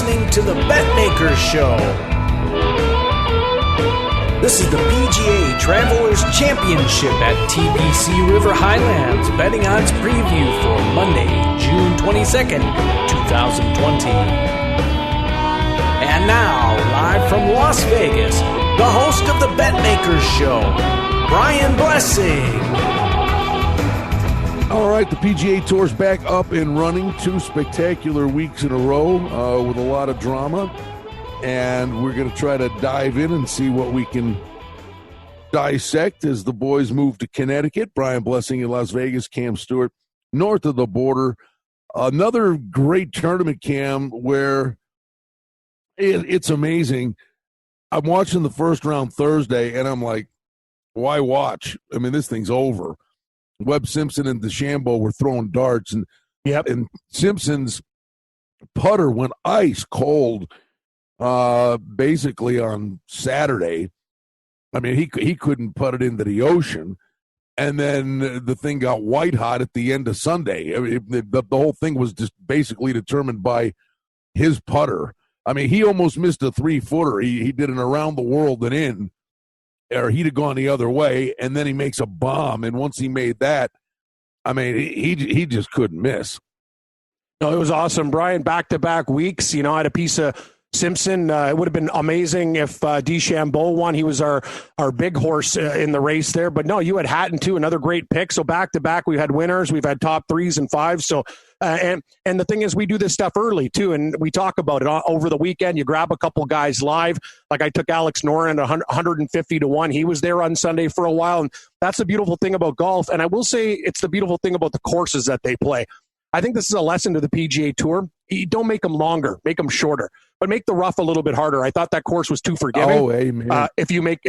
listening to the Betmaker Show. This is the PGA Travelers Championship at TPC River Highlands betting odds preview for Monday, June 22nd, 2020. And now, live from Las Vegas, the host of the Betmaker Show, Brian Blessing. All right, the PGA Tour's back up and running. 2 spectacular weeks in a row with a lot of drama. And we're going to try to dive in and see what we can dissect as the boys move to Connecticut. Brian Blessing in Las Vegas, Cam Stewart north of the border. Another great tournament, Cam, where it's amazing. I'm watching the first round Thursday, and I'm like, why watch? I mean, this thing's over. Webb, Simpson, and DeChambeau were throwing darts, and Simpson's putter went ice cold basically on Saturday. I mean, he couldn't put it into the ocean, and then the thing got white hot at the end of Sunday. I mean, the whole thing was just basically determined by his putter. I mean, he almost missed a 3-footer. He did an around the world and in, or he'd have gone the other way, and then he makes a bomb. And once he made that, I mean, he just couldn't miss. No, it was awesome, Brian. Back-to-back weeks. You know, I had a piece of Simpson. It would have been amazing if DeChambeau won. He was our big horse in the race there. But no, you had Hatton too, another great pick. So back-to-back, we've had winners. We've had top 3s and 5s. So and the thing is, we do this stuff early too, and we talk about it over the weekend. You grab a couple guys live. Like I took Alex Noren at 150 to 1. He was there on Sunday for a while, and that's the beautiful thing about golf. And I will say it's the beautiful thing about the courses that they play. I think this is a lesson to the PGA Tour. You don't make them longer, make them shorter, but make the rough a little bit harder. I thought that course was too forgiving. Oh, amen. If you make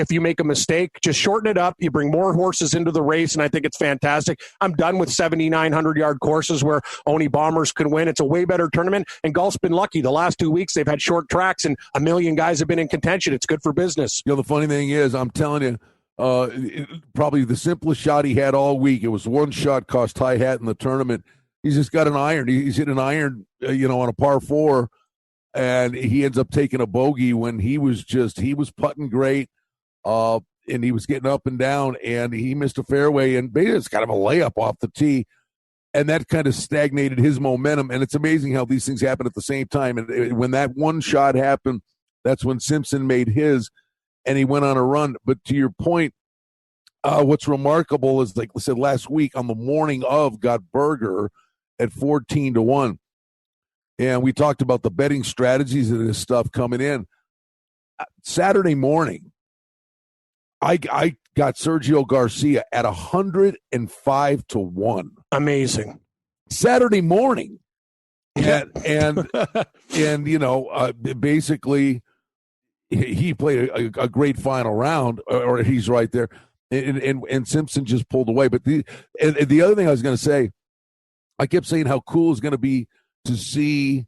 a mistake, just shorten it up. You bring more horses into the race, and I think it's fantastic. I'm done with 7,900-yard courses where only bombers can win. It's a way better tournament, and golf's been lucky. The last 2 weeks, they've had short tracks, and 1 million guys have been in contention. It's good for business. You know, the funny thing is, I'm telling you, probably the simplest shot he had all week. It was one shot, cost Ty Hatton in the tournament. He's just got an iron. He's hit an iron, on a par 4, and he ends up taking a bogey when he was putting great, and he was getting up and down, and he missed a fairway, and basically it's kind of a layup off the tee, and that kind of stagnated his momentum. And it's amazing how these things happen at the same time. And when that one shot happened, that's when Simpson made his, and he went on a run. But to your point, what's remarkable is, like I said last week, on the morning of, got Berger at 14 to 1. And we talked about the betting strategies of this stuff coming in. Saturday morning, I got Sergio Garcia at 105 to 1. Amazing. Saturday morning. And basically he played a great final round, or he's right there. And Simpson just pulled away. But the other thing I was going to say, I kept saying how cool it's going to be to see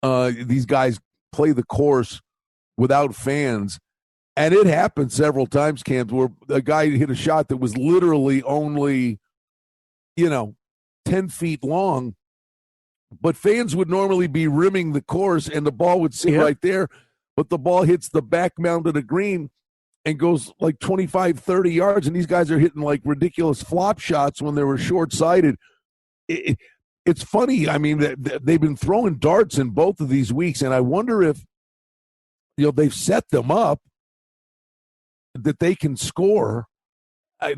these guys play the course without fans. And it happened several times, Cam, where a guy hit a shot that was literally only, 10 feet long. But fans would normally be rimming the course, and the ball would sit right there. But the ball hits the back mound of the green and goes like 25, 30 yards. And these guys are hitting like ridiculous flop shots when they were short-sighted. It's funny. I mean, they've been throwing darts in both of these weeks, and I wonder if they've set them up that they can score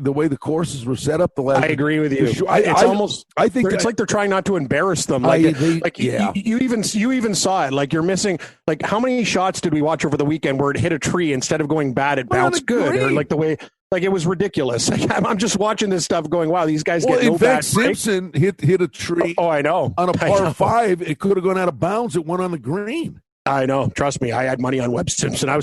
the way the courses were set up the last. I agree with you. I think it's like they're trying not to embarrass them. You even saw it. Like, you're missing. Like, how many shots did we watch over the weekend where it hit a tree instead of going bad, it bounced good, or like the way. Like, it was ridiculous. I'm just watching this stuff going, wow, these guys get no bad break. Simpson hit a tree. Oh, I know. On a par 5, it could have gone out of bounds. It went on the green. I know. Trust me. I had money on Webb Simpson. I'm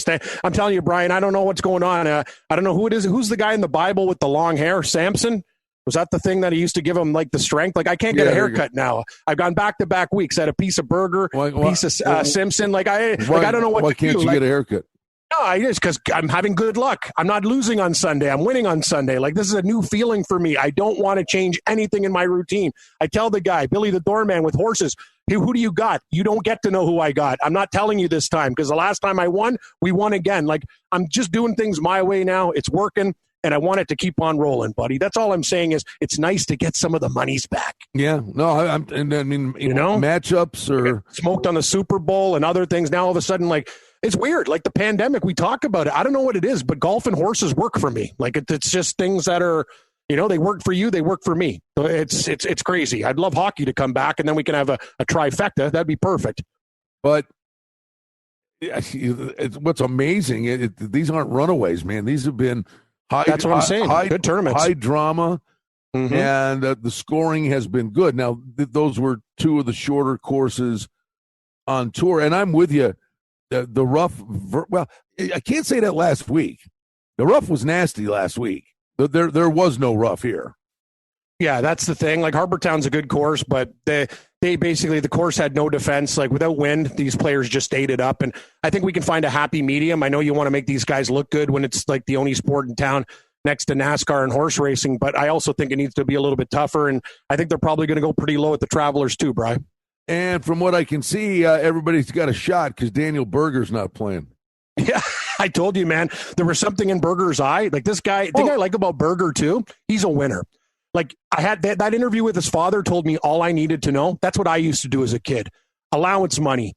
telling you, Brian, I don't know what's going on. I don't know who it is. Who's the guy in the Bible with the long hair? Samson? Was that the thing that he used to give him, like, the strength? Like, I can't get a haircut now. I've gone back-to-back weeks. I had a piece of burger, piece of Simpson. I don't know what to do. Why can't you get a haircut? No, it is because I'm having good luck. I'm not losing on Sunday. I'm winning on Sunday. Like, this is a new feeling for me. I don't want to change anything in my routine. I tell the guy, Billy the doorman with horses, hey, who do you got? You don't get to know who I got. I'm not telling you this time because the last time I won, we won again. Like, I'm just doing things my way now. It's working, and I want it to keep on rolling, buddy. That's all I'm saying is it's nice to get some of the monies back. Yeah, no, I mean, you know, matchups or smoked on the Super Bowl and other things. Now all of a sudden, like, it's weird. Like the pandemic, we talk about it. I don't know what it is, but golf and horses work for me. Like it's just things that are, you know, they work for you, they work for me. So it's crazy. I'd love hockey to come back, and then we can have a trifecta. That'd be perfect. But what's amazing, these aren't runaways, man. These have been high. That's what I'm saying. Good tournaments, high drama, and the scoring has been good. Now those were two of the shorter courses on tour, and I'm with you. The rough, well, I can't say that last week. The rough was nasty last week. There was no rough here. Yeah, that's the thing. Like Harbortown's a good course, but they basically, the course had no defense. Like without wind, these players just ate it up. And I think we can find a happy medium. I know you want to make these guys look good when it's like the only sport in town next to NASCAR and horse racing, but I also think it needs to be a little bit tougher. And I think they're probably going to go pretty low at the Travelers too, Brian. And from what I can see, everybody's got a shot because Daniel Berger's not playing. Yeah, I told you, man. There was something in Berger's eye. Like this guy, the thing I like about Berger too, he's a winner. Like I had that interview with his father told me all I needed to know. That's what I used to do as a kid. Allowance money.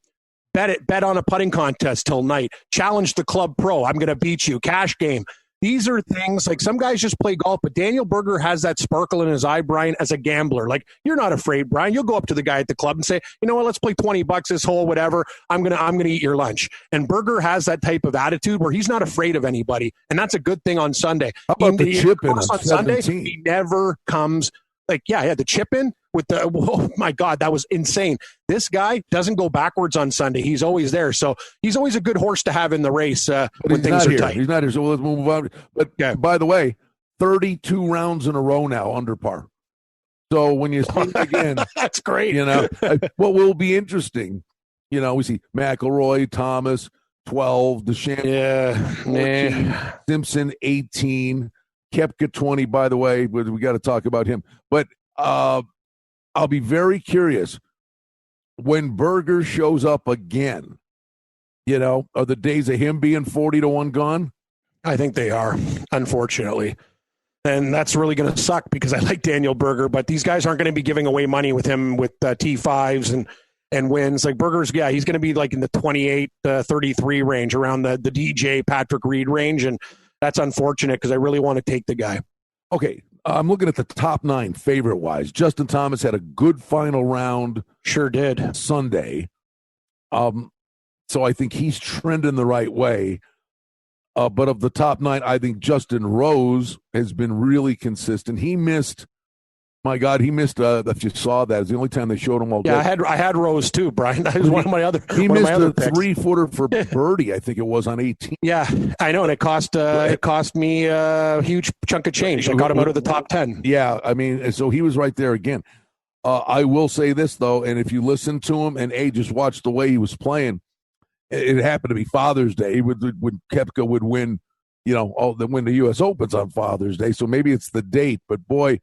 Bet on a putting contest till night. Challenge the club pro. I'm going to beat you. Cash game. These are things like some guys just play golf, but Daniel Berger has that sparkle in his eye, Brian, as a gambler. Like you're not afraid, Brian. You'll go up to the guy at the club and say, you know what, let's play $20 this hole, whatever. I'm gonna eat your lunch. And Berger has that type of attitude where he's not afraid of anybody, and that's a good thing on Sunday. How about the chip in on Sunday? He never comes. Like, yeah, the chip in with the, oh my God, that was insane. This guy doesn't go backwards on Sunday. He's always there. So he's always a good horse to have in the race when things are tight. He's not here. So let's move on. But by the way, 32 rounds in a row now under par. So when you see it again, that's great. You know, what will be interesting, you know, we see McIlroy, Thomas, 12, DeChambeau, 14, Simpson, 18, Koepka 20, by the way, but we got to talk about him. But I'll be very curious when Berger shows up again. You know, are the days of him being 40-1 gone? I think they are, unfortunately. And that's really going to suck because I like Daniel Berger, but these guys aren't going to be giving away money with him with T5s and wins. Like Berger's, yeah, he's going to be like in the 28, 33 range, around the DJ Patrick Reed range. And that's unfortunate because I really want to take the guy. Okay, I'm looking at the top 9 favorite-wise. Justin Thomas had a good final round. Sure did. Sunday. So I think he's trending the right way. But of the top 9, I think Justin Rose has been really consistent. He missed, my God, if you saw that, it's the only time they showed him all day. Yeah, I had Rose too, Brian. That was one of my other He missed a picks. 3-footer for birdie, I think it was, on 18. Yeah, I know, and it cost me a huge chunk of change. I got him out of the top 10. Yeah, I mean, so he was right there again. I will say this, though, and if you listen to him and, just watch the way he was playing, it happened to be Father's Day when Koepka would win, you know, win the U.S. Opens on Father's Day. So maybe it's the date, but boy,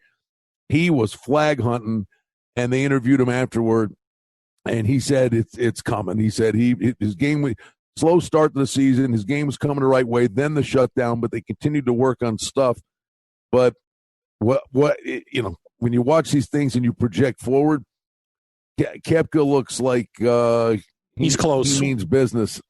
he was flag hunting, and they interviewed him afterward, and he said it's coming. He said his game, slow start to the season, his game was coming the right way, then the shutdown, but they continued to work on stuff. But what you know, when you watch these things and you project forward, Koepka looks like he's close. He means business.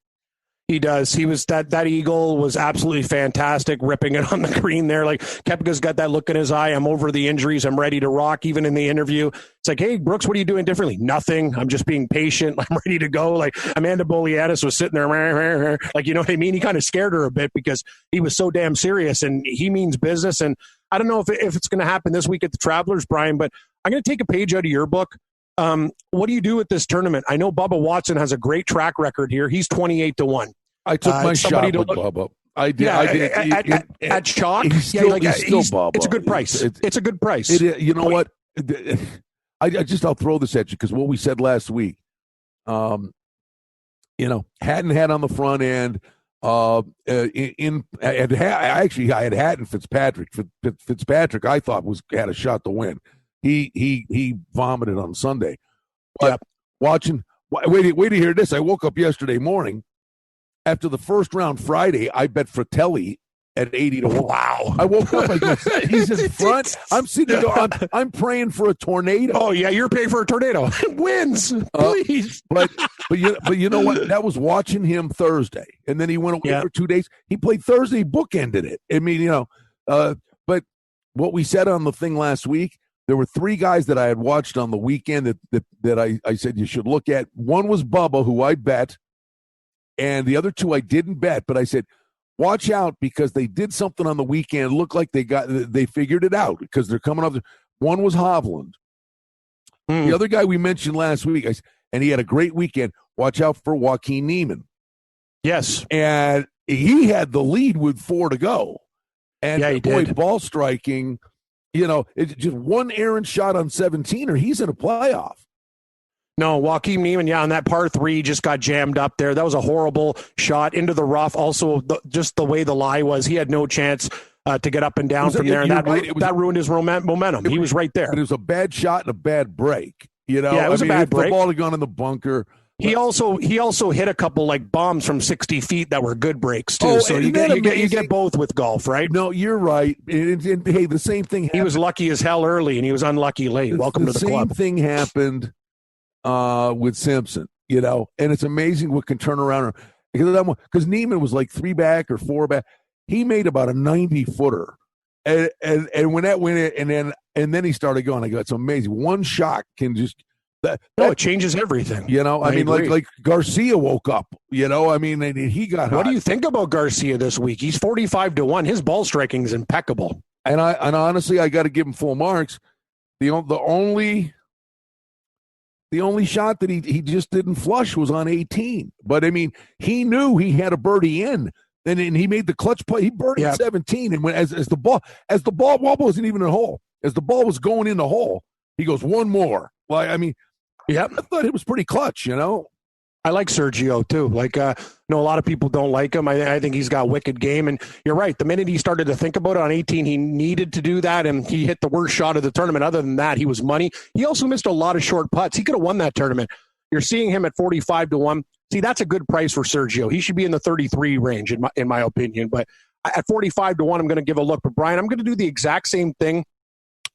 He does. He was that eagle was absolutely fantastic, ripping it on the green there. Like Koepka's got that look in his eye. I'm over the injuries. I'm ready to rock. Even in the interview, it's like, hey, Brooks, what are you doing differently? Nothing. I'm just being patient. I'm ready to go. Like Amanda Boliatis was sitting there, like, you know what I mean? He kind of scared her a bit because he was so damn serious, and he means business. And I don't know if it's going to happen this week at the Travelers, Brian, but I'm going to take a page out of your book. What do you do with this tournament? I know Bubba Watson has a great track record here. He's 28-1. I took my shot with Bubba. I did. Yeah, I did. At chalk, he's still Bubba. It's a good price. It's a good price. You know what? I'll throw this at you because what we said last week. You know, hadn't had on the front end. I had Hatton Fitzpatrick. Fitzpatrick, I thought had a shot to win. He vomited on Sunday. But watching, wait to hear this. I woke up yesterday morning after the first round Friday. I bet Fratelli at 80 to 1. Wow! I woke up. He's in front. I'm sitting there. I'm praying for a tornado. Oh yeah, you're paying for a tornado. Wins, please. But you know what? That was watching him Thursday, and then he went away for 2 days. He played Thursday, bookended it. I mean, but what we said on the thing last week, there were 3 guys that I had watched on the weekend that I said you should look at. One was Bubba, who I bet, and the other 2 I didn't bet, but I said, watch out because they did something on the weekend. Looked like they figured it out because they're coming up. One was Hovland. The other guy we mentioned last week, and he had a great weekend. Watch out for Joaquin Niemann. Yes. And he had the lead with 4 to go. And he did. Ball striking, it's just one errant shot on 17 or he's in a playoff. No, Joaquin Niemann, on that par 3 just got jammed up there. That was a horrible shot into the rough. Also, just the way the lie was, he had no chance to get up and down from there, and that ruined his momentum. He was right there. It was a bad shot and a bad break. Yeah, it was a bad break. The ball had gone in the bunker. He also hit a couple bombs from 60 feet that were good breaks too. So you get both with golf, right? No, you're right. And hey, the same thing happened. He was lucky as hell early, and he was unlucky late. Welcome to the club. The same thing happened with Simpson, and it's amazing what can turn around because Niemann was like 3 back or 4 back. He made about a 90-footer, and when that went in, and then he started going. I go, it's amazing. One shot can just it changes everything. I mean, like Garcia woke up. I mean, and he got. What do you think about Garcia this week? He's 45 to 1. His ball striking is impeccable. And honestly, I got to give him full marks. The only shot that he just didn't flush was on 18. But, I mean, he knew he had a birdie in. And he made the clutch play. He birdied 17. And when as the ball wasn't even in the hole. As the ball was going in the hole, he goes, one more. Well, I mean, I thought it was pretty clutch, I like Sergio, too. A lot of people don't like him. I think he's got wicked game. And you're right. The minute he started to think about it on 18, he needed to do that, and he hit the worst shot of the tournament. Other than that, he was money. He also missed a lot of short putts. He could have won that tournament. You're seeing him at 45 to 1. See, that's a good price for Sergio. He should be in the 33 range, in my opinion. But at 45 to 1, I'm going to give a look. But, Brian, I'm going to do the exact same thing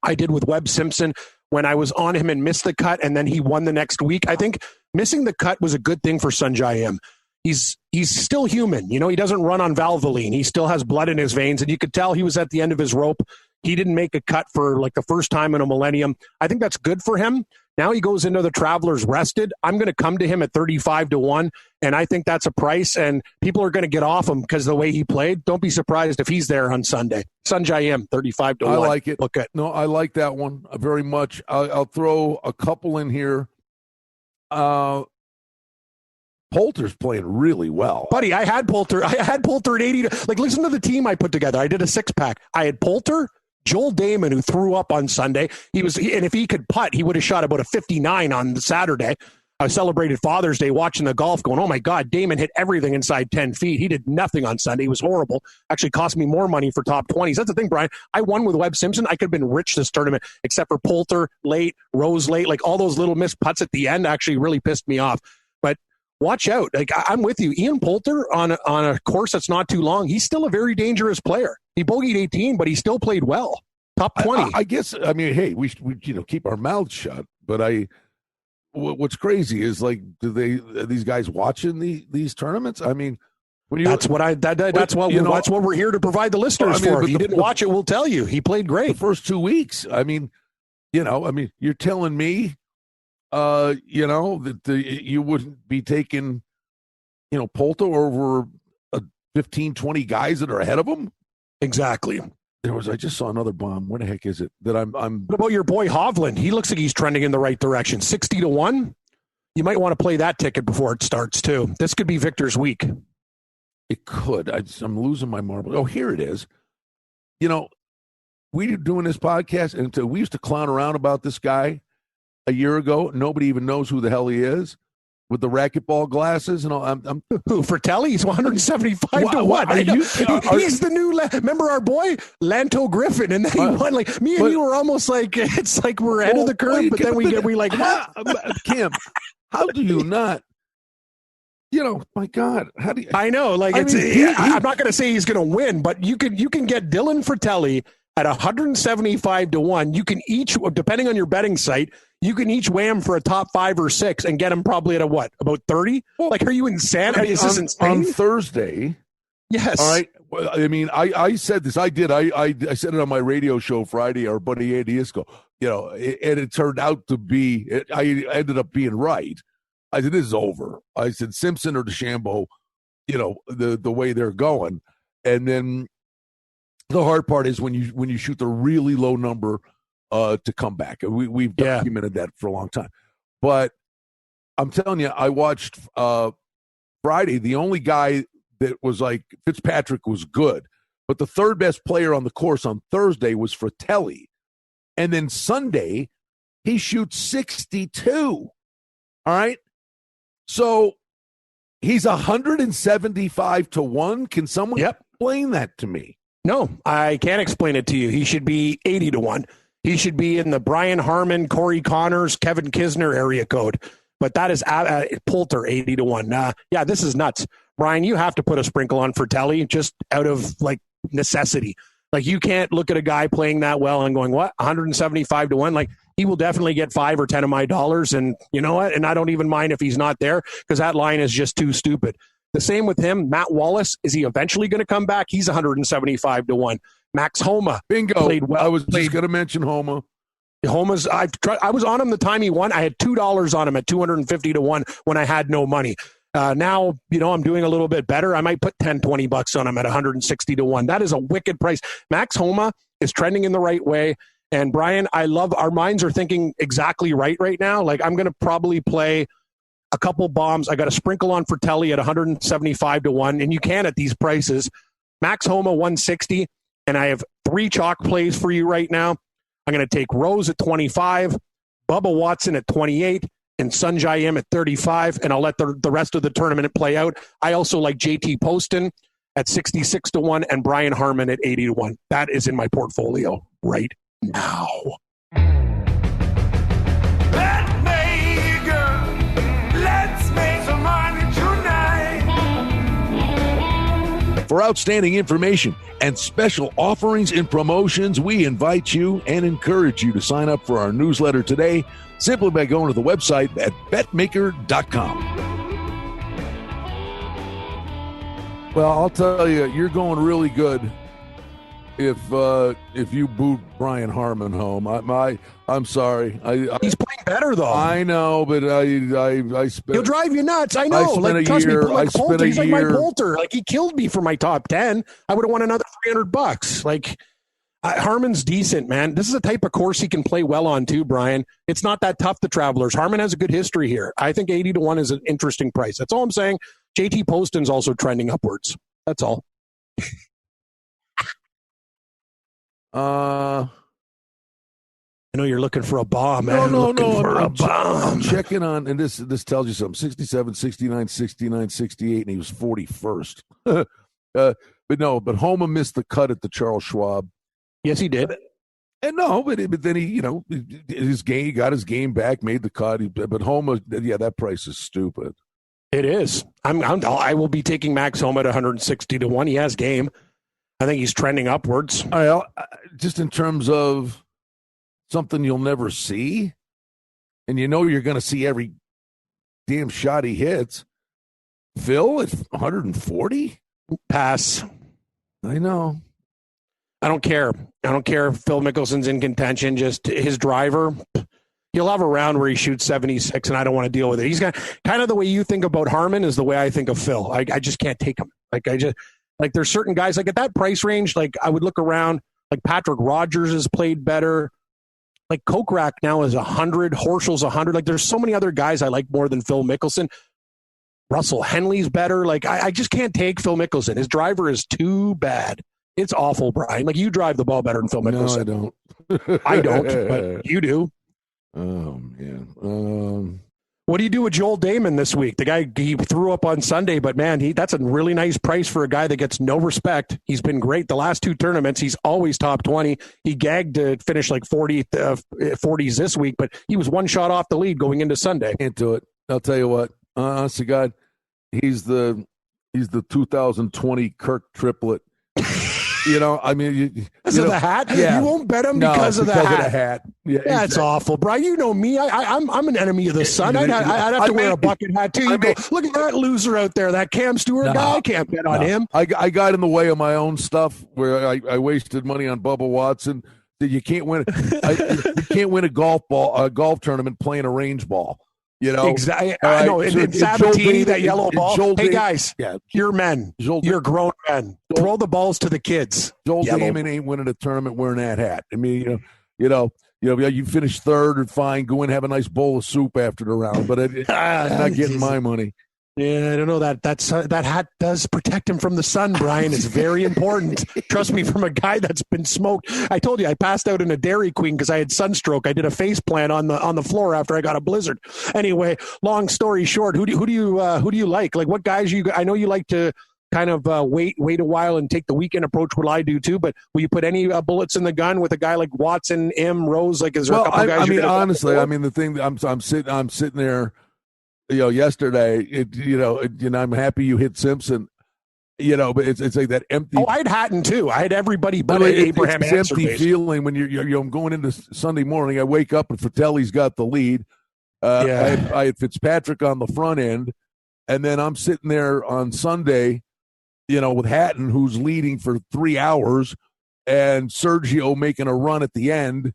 I did with Webb Simpson when I was on him and missed the cut, and then he won the next week. I think missing the cut was a good thing for Sungjae. He's still human. He doesn't run on Valvoline. He still has blood in his veins, and you could tell he was at the end of his rope. He didn't make a cut for the first time in a millennium. I think that's good for him. Now he goes into the Travelers rested. I'm going to come to him at 35 to 1, and I think that's a price, and people are going to get off him because of the way he played. Don't be surprised if he's there on Sunday. Sungjae, 35 to 1. I like it. Look at. No, I like that one very much. I'll throw a couple in here. Poulter's playing really well. Buddy, I had Poulter at 80. Listen to the team I put together. I did a 6-pack. I had Poulter, Joel Damon, who threw up on Sunday. And if he could putt, he would have shot about a 59 on Saturday. I celebrated Father's Day watching the golf going, oh, my God, Damon hit everything inside 10 feet. He did nothing on Sunday. He was horrible. Actually cost me more money for top 20s. That's the thing, Brian. I won with Webb Simpson. I could have been rich this tournament, except for Poulter late, Rose late. All those little missed putts at the end actually really pissed me off. But watch out. I'm with you. Ian Poulter on a course that's not too long, he's still a very dangerous player. He bogeyed 18, but he still played well. Top 20. I guess, I mean, hey, we keep our mouths shut. But what's crazy is are these guys watching these tournaments? I mean, that's what we're here to provide the listeners for. If you didn't watch it, we'll tell you. He played great. The first 2 weeks. I mean, you're telling me that you wouldn't be taking, Poulter over 15, 20 guys that are ahead of him? Exactly. I just saw another bomb. Where the heck is it? That I'm. What about your boy Hovland? He looks like he's trending in the right direction. 60 to 1. You might want to play that ticket before it starts too. This could be Victor's week. It could. I'm losing my marbles. Oh, here it is. We were doing this podcast, and we used to clown around about this guy a year ago. Nobody even knows who the hell he is. with the racquetball glasses and all. I'm Who, Fratelli? He's 175 to 1. He's the new, remember our boy Lanto Griffin, and then he won. Like me and you were almost like, it's like we're ahead of the curve, but then we like, Cam, how do you not? My God, how do you? I know, like I'm not going to say he's going to win, but you can get Dylan Fratelli at 175 to 1. You can each, depending on your betting site, you can each weigh him for a top 5 or 6 and get him probably at a what? About 30? Well, like, are you insane? Is this insane? On Thursday. Yes. All right. Well, I mean, I said this. I did. I said it on my radio show Friday, our buddy Andy Isco, and it turned out to be, I ended up being right. I said, this is over. I said, Simpson or DeChambeau, the way they're going. And then the hard part is when you shoot the really low number to come back. We've documented that for a long time. But I'm telling you, I watched Friday. The only guy that was like Fitzpatrick was good. But the third best player on the course on Thursday was Fratelli. And then Sunday, he shoots 62. All right? So he's 175 to 1. Can someone explain that to me? No, I can't explain it to you. He should be 80 to 1. He should be in the Brian Harmon, Corey Connors, Kevin Kisner area code. But that is Poulter 80 to 1. This is nuts. Brian, you have to put a sprinkle on Fratelli just out of like necessity. Like you can't look at a guy playing that well and going, what, 175 to 1? Like he will definitely get 5 or 10 of my dollars. And you know what? And I don't even mind if he's not there because that line is just too stupid. The same with him. Matt Wallace, is he eventually going to come back? He's 175 to 1. Max Homa. Bingo. Played well. I was just going to mention Homa. Homa's, I was on him the time he won. I had $2 on him at 250 to 1 when I had no money. Now, I'm doing a little bit better. I might put 10, 20 bucks on him at 160 to 1. That is a wicked price. Max Homa is trending in the right way. And Brian, our minds are thinking exactly right now. Like I'm going to probably play a couple bombs. I got a sprinkle on Fratelli at 175 to 1. And you can at these prices. Max Homa 160. And I have 3 chalk plays for you right now. I'm going to take Rose at 25, Bubba Watson at 28, and Sungjae at 35, and I'll let the rest of the tournament play out. I also like JT Poston at 66 to 1 and Brian Harmon at 80 to 1. That is in my portfolio right now. Let's make some money tonight. For outstanding information and special offerings and promotions, we invite you and encourage you to sign up for our newsletter today simply by going to the website at betmaker.com. Well, I'll tell you, you're going really good if you boot Brian Harmon home. I'm sorry. He's playing better though. I know, but I spent. He'll drive you nuts. I know. Like trust me, like Poulter, he's like my Poulter. Like he killed me for my top 10. I would have won another $300. Like Harmon's decent, man. This is a type of course he can play well on too, Brian. It's not that tough. The Travelers. Harmon has a good history here. I think 80 to 1 is an interesting price. That's all I'm saying. JT Poston's also trending upwards. That's all. I know you're looking for a bomb, man. No. I'm checking on, and this tells you something. 67, 69, 69, 68, and he was 41st. But Homa missed the cut at the Charles Schwab. Yes, he did. And but then he, he got his game back, made the cut. But Homa, that price is stupid. It is. I will be taking Max Homa at 160 to 1. He has game. I think he's trending upwards. Just in terms of something you'll never see, and you're going to see every damn shot he hits. Phil at 140? Pass. I know. I don't care. if Phil Mickelson's in contention. Just his driver. He'll have a round where he shoots 76, and I don't want to deal with it. He's got kind of the way you think about Harmon is the way I think of Phil. I just can't take him. Like there's certain guys like at that price range, like I would look around, like Patrick Rogers has played better. Like Kokrak now is 100, Horschel's 100. Like there's so many other guys I like more than Phil Mickelson. Russell Henley's better. Like I just can't take Phil Mickelson. His driver is too bad. It's awful, Brian. Like you drive the ball better than Phil Mickelson. No, I don't. I don't, but you do. Oh, yeah. What do you do with Joel Damon this week? The guy, he threw up on Sunday, but man, that's a really nice price for a guy that gets no respect. He's been great the last 2 tournaments. He's always top 20. He gagged to finish like 40s this week, but he was 1 shot off the lead going into Sunday. Can't do it. I'll tell you what. Honest to God, he's the 2020 Kirk triplet. I mean, because of the hat. Yeah. You won't bet him because of the hat. Yeah, that's exactly. awful, Brian. You know me. I'm an enemy of the sun. I'd have to wear a bucket hat too. Go, look at that loser out there, that Cam Stewart guy. I can't bet on him. I got in the way of my own stuff where I wasted money on Bubba Watson. You can't win. You can't win a golf tournament playing a range ball. Exactly. I know. And Sabatini, that yellow ball. Hey guys, you're men. You're grown men. Throw the balls to the kids. Joel Damon ain't winning a tournament wearing that hat. I mean, you finish third or fine. Go and have a nice bowl of soup after the round, but I'm not getting my money. Yeah, I don't know that hat does protect him from the sun, Brian. It's very important. Trust me, from a guy that's been smoked. I told you I passed out in a Dairy Queen because I had sunstroke. I did a face plant on the floor after I got a blizzard. Anyway, long story short, who do you like? Like what guys I know you like to kind of wait a while and take the weekend approach. What I do too, but will you put any bullets in the gun with a guy like Watson, Rose? Like, is there a couple guys? I mean, honestly, the thing that I'm sitting there. Yesterday, I'm happy you hit Simpson, but it's like that empty. Oh, I had Hatton too. I had everybody but Abraham. It's empty feeling when you're going into Sunday morning. I wake up and Fratelli's got the lead. I had Fitzpatrick on the front end, and then I'm sitting there on Sunday, with Hatton, who's leading for 3 hours, and Sergio making a run at the end.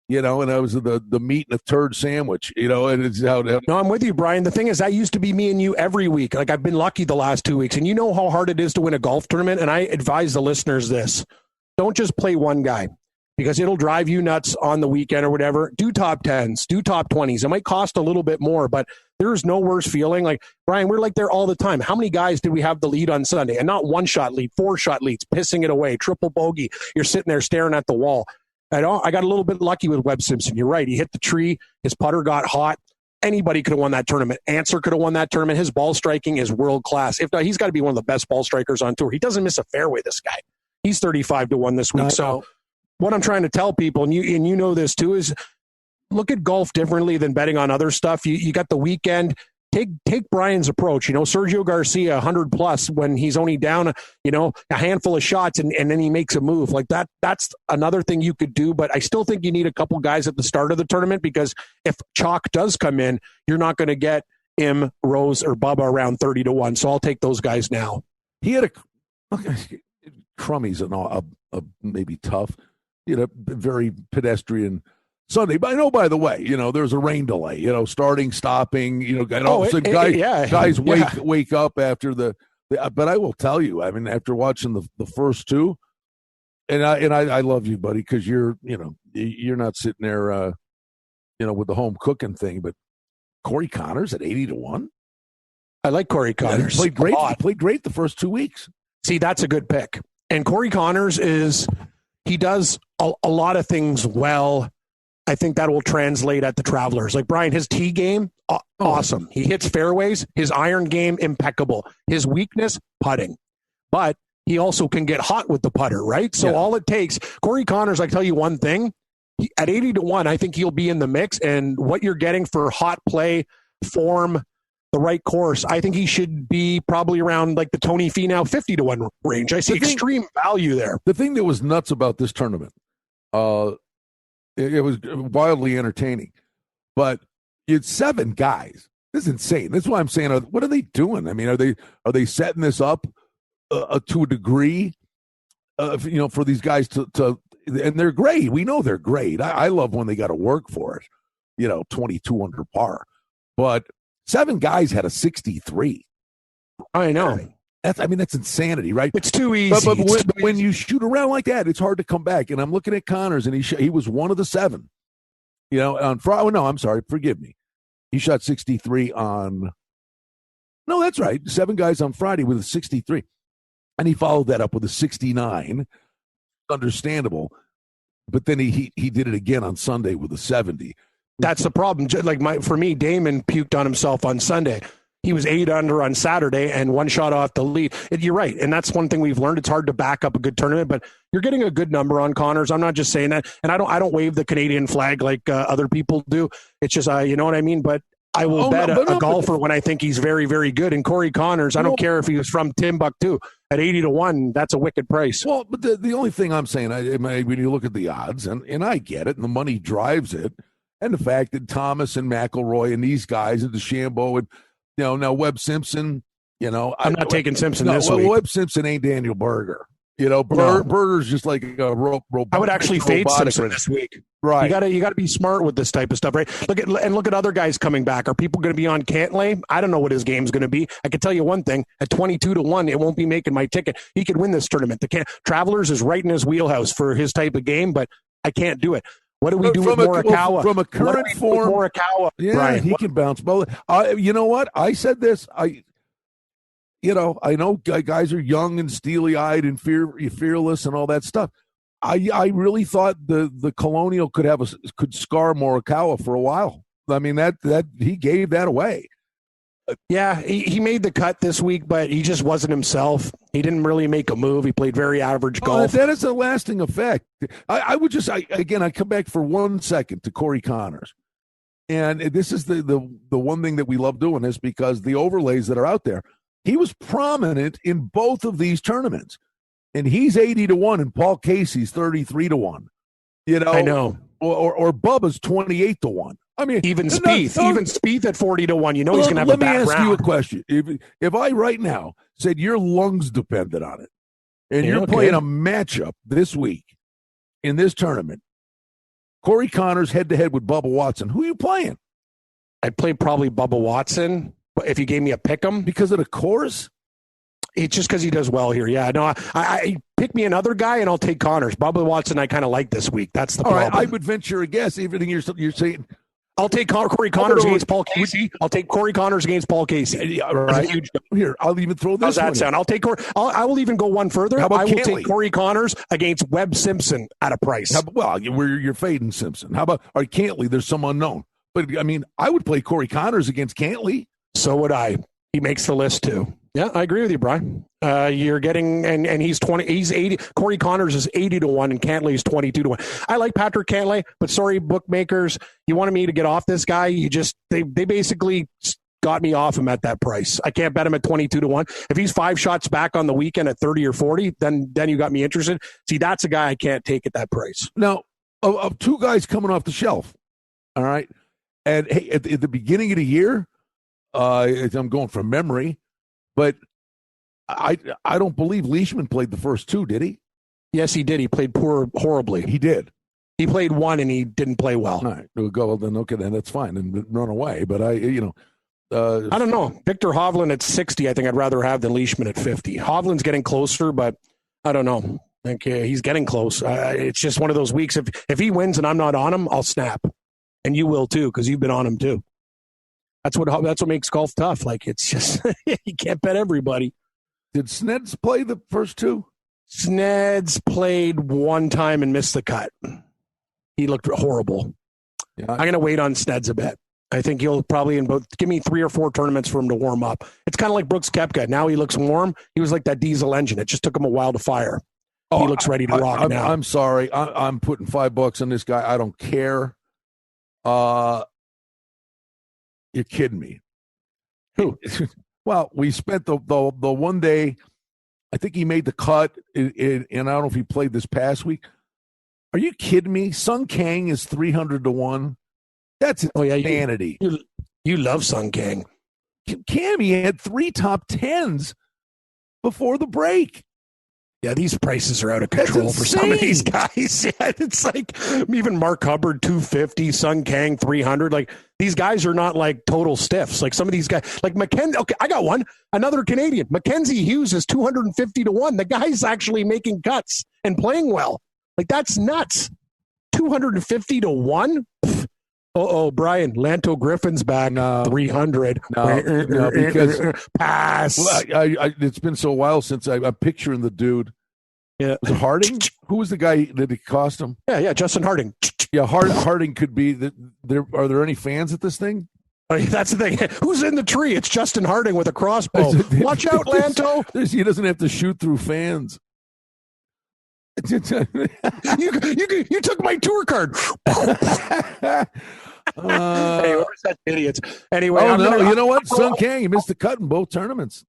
And I was the meat and a turd sandwich, and it's how. No, I'm with you, Brian. The thing is, that used to be me and you every week. Like, I've been lucky the last 2 weeks, and you know how hard it is to win a golf tournament. And I advise the listeners this: don't just play one guy, because it'll drive you nuts on the weekend or whatever. Do top 10s, do top 20s. It might cost a little bit more, but there's no worse feeling. Like, Brian, we're like there all the time. How many guys did we have the lead on Sunday? And not 1-shot lead, 4-shot leads, pissing it away, triple bogey. You're sitting there staring at the wall. I got a little bit lucky with Webb Simpson. You're right. He hit the tree. His putter got hot. Anybody could have won that tournament. Ancer could have won that tournament. His ball striking is world class. If not, he's got to be one of the best ball strikers on tour. He doesn't miss a fairway, this guy. He's 35-1 this week. So what I'm trying to tell people, and you know this too, is look at golf differently than betting on other stuff. You got the weekend. Take Brian's approach. Sergio Garcia 100+ when he's only down a handful of shots and then he makes a move like that. That's another thing you could do, but I still think you need a couple guys at the start of the tournament, because if chalk does come in, you're not going to get Rose or Bubba around 30-1. So I'll take those guys now. He had Crummy's maybe tough, very pedestrian Sunday. But I know, by the way, there's a rain delay, starting, stopping, and all of a sudden guys wake up after the but I will tell you, I mean, after watching the first two, and I love you, buddy, because you're not sitting there, with the home cooking thing, but Corey Connors at 80-1. I like Corey Connors. He played great. He played great the first 2 weeks. See, that's a good pick. And Corey Connors he does a lot of things well. I think that will translate at the Travelers. Like, Brian, his tee game, awesome. He hits fairways. His iron game, impeccable. His weakness, putting. But he also can get hot with the putter, right? So all it takes, Corey Connors, I tell you one thing, at 80-1, I think he'll be in the mix. And what you're getting for hot play, form, the right course, I think he should be probably around like the Tony Finau 50-1 range. I see extreme value there. The thing that was nuts about this tournament, it was wildly entertaining, but it's 7 guys. This is insane. That's why I'm saying, what are they doing? I mean, are they setting this up to a degree, for these guys to, and they're great. We know they're great. I love when they got to work for it, 22 under par, but 7 guys had a 63. I know. That's insanity, right? It's too easy. But when you shoot around like that, it's hard to come back. And I'm looking at Connors, and he was one of the 7. On Friday. Oh, no, I'm sorry. Forgive me. He shot 63 on. No, that's right. 7 guys on Friday with a 63, and he followed that up with a 69. Understandable, but then he did it again on Sunday with a 70. That's the problem. For me, Damon puked on himself on Sunday. He was 8 under on Saturday and 1 shot off the lead. You're right. And that's one thing we've learned. It's hard to back up a good tournament, but you're getting a good number on Connors. I'm not just saying that. And I don't wave the Canadian flag like other people do. It's just, you know what I mean? But I will bet a golfer when I think he's very, very good. And Corey Connors, I don't care if he was from Timbuktu at 80-1. That's a wicked price. Well, but the only thing I'm saying, when you look at the odds, and I get it, and the money drives it, and the fact that Thomas and McIlroy and these guys and DeChambeau and now Webb Simpson, I'm not taking Simpson this week. Webb Simpson ain't Daniel Berger. Berger's just like a robot. I would actually fade Simpson this week. Right. You got to be smart with this type of stuff, right? Look at other guys coming back. Are people going to be on Cantlay? I don't know what his game's going to be. I can tell you one thing: at 22-1, it won't be making my ticket. He could win this tournament. Travelers is right in his wheelhouse for his type of game, but I can't do it. What do we do with Morikawa? From a current form, Morikawa. Yeah, Brian, he can bounce. You know what? I said this. I know guys are young and steely-eyed and fearless and all that stuff. I really thought the Colonial could scar Morikawa for a while. I mean that he gave that away. Yeah, he made the cut this week, but he just wasn't himself. He didn't really make a move. He played very average golf. That is a lasting effect. I come back for 1 second to Corey Connors. And this is the one thing that we love doing is because the overlays that are out there, he was prominent in both of these tournaments. And he's 80-1 and Paul Casey's 33-1. I know. Or Bubba's 28-1. I mean, even Spieth at 40-1. He's going to have a bad round. Let me ask you a question. If I right now said your lungs depended on it, and you're playing a matchup this week in this tournament, Corey Connors head-to-head with Bubba Watson, who are you playing? I'd play probably Bubba Watson, but if you gave me a pick'em. Because of the course? It's just because he does well here. Yeah, no, I pick me another guy, and I'll take Connors. Bubba Watson I kind of like this week. That's the problem. All right, I would venture a guess. Everything you're saying – I'll take Corey Connors against Paul Casey. I'll take Corey Connors against Paul Casey. Right. Here, I'll even throw this. How's that sound? I'll take Corey. I will even go one further. How about I will Cantlay? Take Corey Connors against Webb Simpson at a price. You're fading Simpson. How about Cantlay? There's some unknown. But, I mean, I would play Corey Connors against Cantlay. So would I. He makes the list, too. Yeah, I agree with you, Brian. You're getting, and he's 20, he's 80. Corey Connors is 80-1, and Cantlay is 22-1. I like Patrick Cantlay, but sorry, bookmakers, you wanted me to get off this guy. They basically got me off him at that price. I can't bet him at 22-1. If he's 5 shots back on the weekend at 30 or 40, then you got me interested. See, that's a guy I can't take at that price. Now, of 2 guys coming off the shelf, all right, and hey, at the beginning of the year, I'm going from memory, but I don't believe Leishman played the first 2, did he? Yes, he did. He played horribly. He did. He played 1 and he didn't play well. All right, we'll go. Then okay, then that's fine, and run away. But I don't know. Victor Hovland at 60, I think I'd rather have than Leishman at 50. Hovland's getting closer, but I don't know. I think he's getting close. It's just one of those weeks. If he wins and I'm not on him, I'll snap, and you will too because you've been on him too. That's what makes golf tough. Like it's just you can't bet everybody. Did Sneds play the first 2? Sneds played 1 time and missed the cut. He looked horrible. Yeah. I'm going to wait on Sneds a bit. I think he'll probably give me 3 or 4 tournaments for him to warm up. It's kind of like Brooks Koepka. Now he looks warm. He was like that diesel engine. It just took him a while to fire. He looks ready to rock now. I'm sorry. I'm putting $5 on this guy. I don't care. You're kidding me. Who? Well, we spent the one day, I think he made the cut, and I don't know if he played this past week. Are you kidding me? Sungjae is 300-1. That's insanity. You love Sungjae. Cammy had 3 top 10s before the break. Yeah, these prices are out of control for some of these guys. Yeah, it's like even Mark Hubbard 250, Sung Kang 300. Like these guys are not like total stiffs. Like some of these guys, like Mackenzie. Okay, I got one. Another Canadian, Mackenzie Hughes is 250-1. The guy's actually making cuts and playing well. Like that's nuts. 250-1. Brian, Lanto Griffin's back. 300. No, because pass. Well, it's been so a while since I'm picturing the dude. Yeah. Was it Harding? Who was the guy that it cost him? Yeah, Justin Harding. Yeah, Harding could be. Are there any fans at this thing? That's the thing. Who's in the tree? It's Justin Harding with a crossbow. Watch out, Lanto. He doesn't have to shoot through fans. You took my tour card. Hey, where's that idiots? Anyway, you know what? Sungjae, he missed the cut in both tournaments.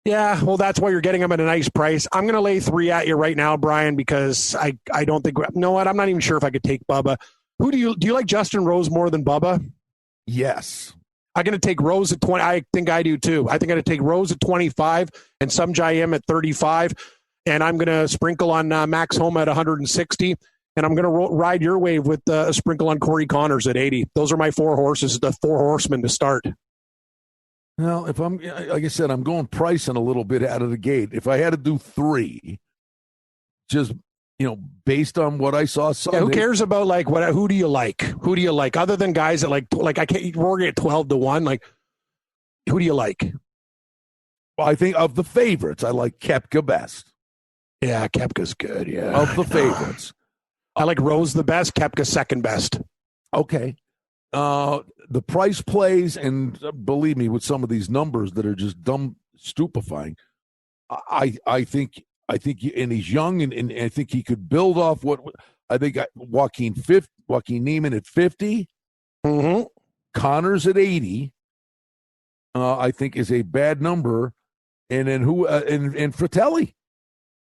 Yeah, well, that's why you're getting them at a nice price. I'm going to lay 3 at you right now, Brian, because I don't think. You know what? I'm not even sure if I could take Bubba. Who do you like? Justin Rose more than Bubba? Yes. I'm going to take Rose at 20. I think I do too. I think I'm going to take Rose at 25 and Sungjae at 35. And I'm going to sprinkle on Max Homa at 160. And I'm going to ride your wave with a sprinkle on Corey Connors at 80. Those are my 4 horses, the 4 horsemen to start. Well, if I'm, like I said, I'm going pricing a little bit out of the gate. If I had to do 3, just, based on what I saw Sunday. Yeah, who cares about who do you like? Who do you like other than guys that like I can't Rory at 12-1? Like, who do you like? Well, I think of the favorites, I like Koepka best. Yeah, Koepka's good. Yeah, of the favorites, I like Rose the best. Koepka second best. Okay, the price plays, and believe me, with some of these numbers that are just stupefying. I think, and he's young, and I think he could build off what I think. Joaquin Niemann at 50, Connors at 80. I think is a bad number, and then and Fratelli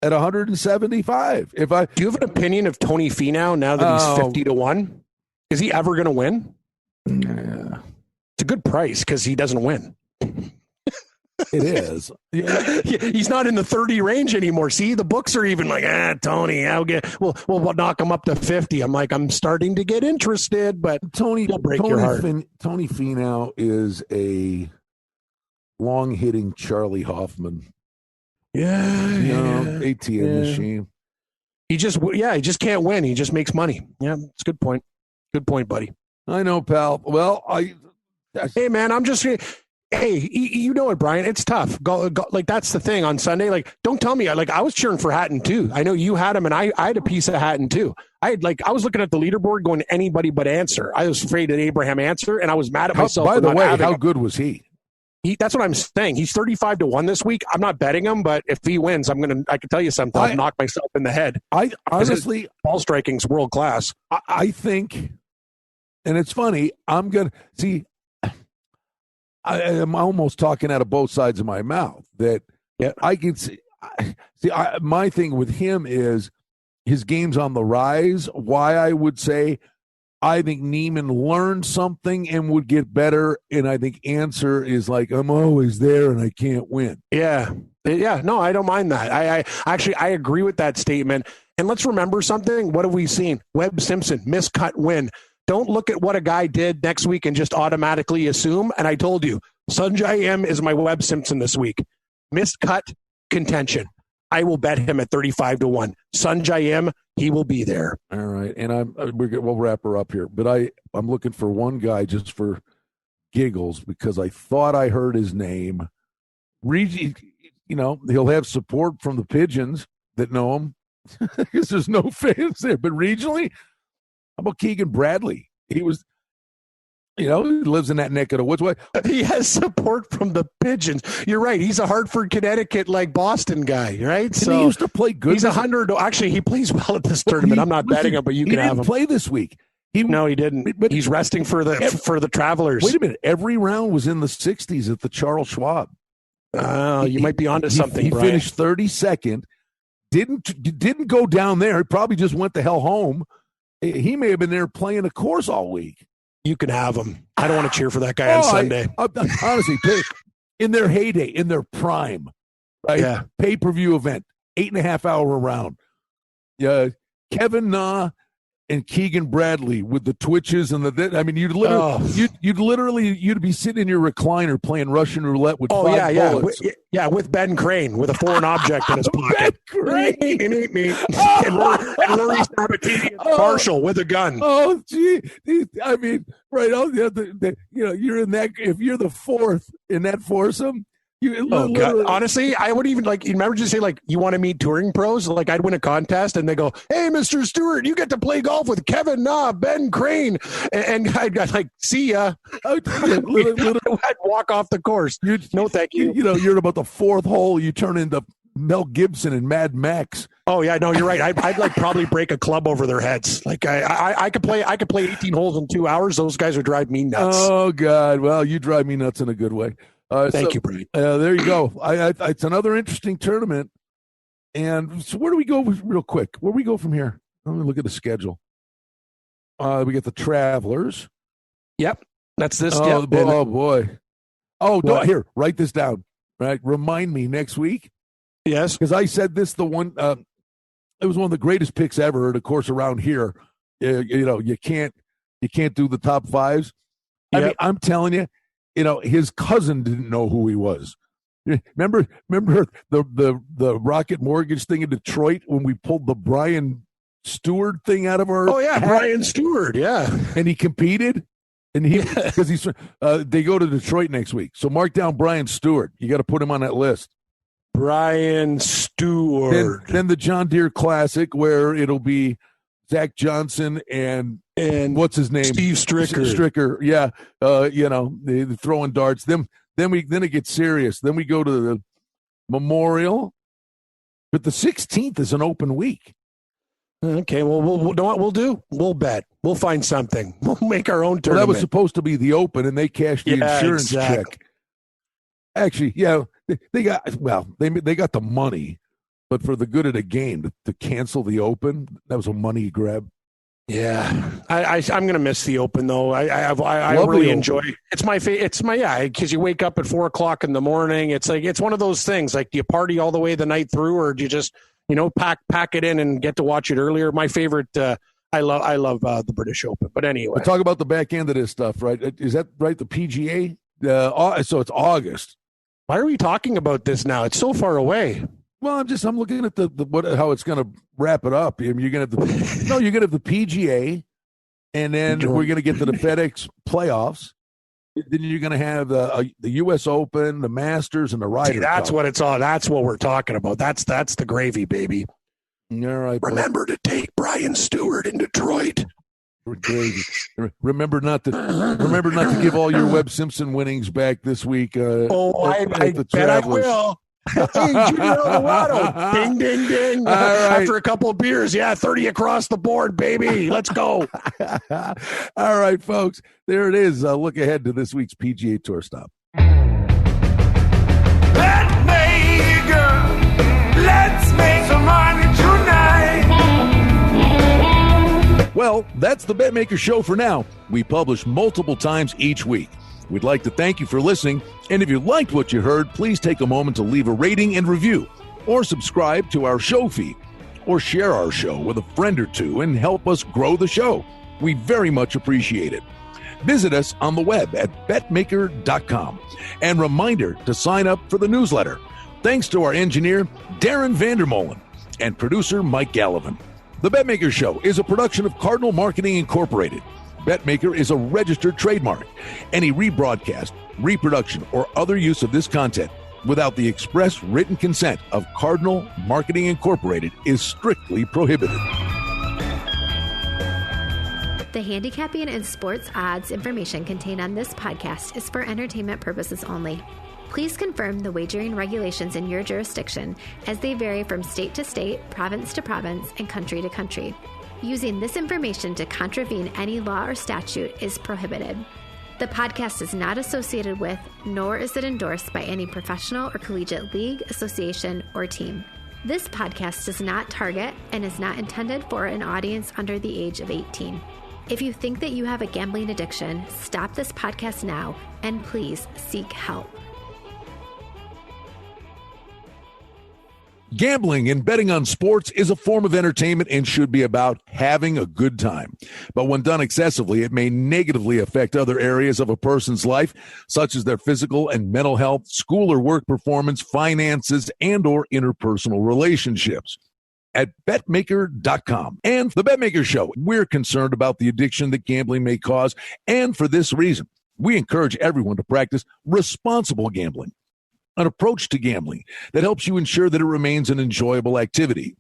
at 175. Do you have an opinion of Tony Finau now that he's 50-1? Is he ever going to win? Yeah. It's a good price because he doesn't win. It is. Yeah. He's not in the 30 range anymore. See, the books are even like, Tony, we'll knock him up to 50. I'm like, I'm starting to get interested, but Tony will break your heart. Tony Finau is a long-hitting Charlie Hoffman. ATM machine. He just can't win. He just makes money. Yeah, it's a good point. Good point, buddy. I know, pal. Well, hey, man, I'm just. Hey, you know it, Brian. It's tough. Go, like that's the thing on Sunday. Like, don't tell me. I was cheering for Hatton too. I know you had him, and I had a piece of Hatton too. I was looking at the leaderboard, going anybody but Ancer. I was afraid of Abraham Ancer, and I was mad at myself. By the way, how good was he? That's what I'm saying. He's 35-1 this week. I'm not betting him, but if he wins, I can tell you something. I'll knock myself in the head. I honestly, ball striking's world class. I think, and it's funny. I'm gonna see. I'm almost talking out of both sides of my mouth. That I can see. My thing with him is his game's on the rise. Why I would say. I think Niemann learned something and would get better, and I think Ancer is like, I'm always there and I can't win. Yeah. No, I don't mind that. I agree with that statement. And let's remember something. What have we seen? Webb Simpson, miscut win. Don't look at what a guy did next week and just automatically assume. And I told you, Sungjae is my Webb Simpson this week. Missed cut contention. I will bet him at 35-1. Sungjae, he will be there. All right, and we'll wrap her up here. But I'm looking for one guy just for giggles because I thought I heard his name. He'll have support from the pigeons that know him because there's no fans there. But regionally, how about Keegan Bradley? He was. He lives in that neck of the woods. He has support from the pigeons. You're right. He's a Hartford, Connecticut, Boston guy, right? So he used to play good. He's 100. Actually, he plays well at this tournament. I'm not betting him, but you can have him. He didn't play this week. No, he didn't. But he's resting for the Travelers. Wait a minute. Every round was in the 60s at the Charles Schwab. You might be onto something. He finished 32nd. Didn't go down there. He probably just went the hell home. He may have been there playing a course all week. You can have him. I don't want to cheer for that guy on Sunday. Honestly, in their heyday, in their prime, right? Yeah. Pay-per-view event, 8.5 hour round. Kevin Na and Keegan Bradley with the twitches and you'd be sitting in your recliner playing Russian roulette with five bullets. With Ben Crane with a foreign object in his pocket. Ben Crane. and Rory Sabatini and Marshall with a gun. Oh, gee. I mean, right on the other, you're in that. If you're the fourth in that foursome, God. Honestly, I wouldn't even you remember just say you want to meet touring pros? I'd win a contest and they go, "Hey, Mr. Stewart, you get to play golf with Kevin Na, Ben Crane," and I'd see ya. I'd walk off the course. No, thank you. You're about the fourth hole. You turn into Mel Gibson and Mad Max. Oh yeah, no, you're right. I'd probably break a club over their heads. I could play 18 holes in 2 hours. Those guys would drive me nuts. Oh God, well, you drive me nuts in a good way. Thank you, Brian. There you go. It's another interesting tournament. And so where do we go real quick? Where do we go from here? Let me look at the schedule. We get the Travelers. Yep, that's this. Oh, yep. oh boy. Oh, no, here, write this down. Right, remind me next week. Yes, because I said this. It was one of the greatest picks ever. Of course, around here, you can't do the top fives. Yep. I mean, I'm telling you. His cousin didn't know who he was. Remember the Rocket Mortgage thing in Detroit when we pulled the Brian Stewart thing out of our hat? Brian Stewart, yeah. And he competed, and because they go to Detroit next week. So mark down Brian Stewart. You got to put him on that list. Brian Stewart. Then the John Deere Classic, where it'll be Zach Johnson and what's his name? Steve Stricker. Stricker, yeah. They're throwing darts. Then it gets serious. Then we go to the Memorial. But the 16th is an open week. Okay, well, we'll know what we'll do. We'll bet. We'll find something. We'll make our own tournament. Well, that was supposed to be the Open, and they cashed the insurance check. Actually, yeah, they got the money. But for the good of the game, to cancel the Open, that was a money grab. Yeah, I'm going to miss the Open though. I really enjoy. It's my because you wake up at 4:00 in the morning. It's it's one of those things. Do you party all the way the night through, or do you just pack it in and get to watch it earlier? My favorite. I love the British Open. But anyway, we'll talk about the back end of this stuff, right? Is that right? The PGA. So it's August. Why are we talking about this now? It's so far away. Well, I'm looking at how it's going to wrap it up. You're going to have the PGA, and then we're going to get to the FedEx playoffs. Then you're going to have the U.S. Open, the Masters, and the Ryder Cup. That's what it's all. That's what we're talking about. That's the gravy, baby. All right. Remember to take Brian Stewart in Detroit. Gravy. Remember not to give all your Webb Simpson winnings back this week. I bet I will. Hey, Junior Alvarado. Ding, ding, ding. Right. After a couple of beers, 30 across the board, baby. Let's go. All right, folks. There it is. Look ahead to this week's PGA Tour stop. Betmaker, let's make some money tonight. Well, that's the Betmaker Show for now. We publish multiple times each week. We'd like to thank you for listening, and if you liked what you heard, please take a moment to leave a rating and review, or subscribe to our show feed, or share our show with a friend or two and help us grow the show. We very much appreciate it. Visit us on the web at betmaker.com, and reminder to sign up for the newsletter. Thanks to our engineer, Darren Vandermolen, and producer, Mike Gallivan. The Betmaker Show is a production of Cardinal Marketing Incorporated. Betmaker is a registered trademark. Any rebroadcast, reproduction, or other use of this content without the express written consent of Cardinal Marketing Incorporated is strictly prohibited. The handicapping and sports odds information contained on this podcast is for entertainment purposes only. Please confirm the wagering regulations in your jurisdiction as they vary from state to state, province to province, and country to country. Using this information to contravene any law or statute is prohibited. The podcast is not associated with, nor is it endorsed by any professional or collegiate league, association, or team. This podcast does not target and is not intended for an audience under the age of 18. If you think that you have a gambling addiction, stop this podcast now and please seek help. Gambling and betting on sports is a form of entertainment and should be about having a good time. But when done excessively, it may negatively affect other areas of a person's life, such as their physical and mental health, school or work performance, finances, and or interpersonal relationships. At Betmaker.com and The Betmaker Show, we're concerned about the addiction that gambling may cause, and for this reason, we encourage everyone to practice responsible gambling. an approach to gambling that helps you ensure that it remains an enjoyable activity.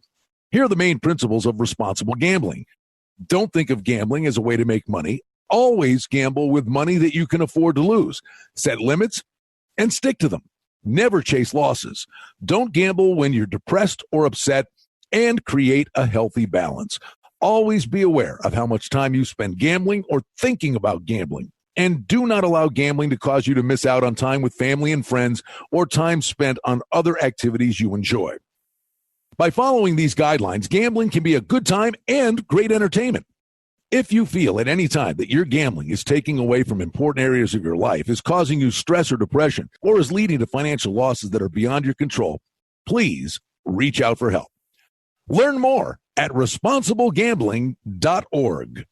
Here are the main principles of responsible gambling. Don't think of gambling as a way to make money. Always gamble with money that you can afford to lose. Set limits and stick to them. Never chase losses. Don't gamble when you're depressed or upset, and create a healthy balance. Always be aware of how much time you spend gambling or thinking about gambling. And do not allow gambling to cause you to miss out on time with family and friends or time spent on other activities you enjoy. By following these guidelines, gambling can be a good time and great entertainment. If you feel at any time that your gambling is taking away from important areas of your life, is causing you stress or depression, or is leading to financial losses that are beyond your control, please reach out for help. Learn more at responsiblegambling.org.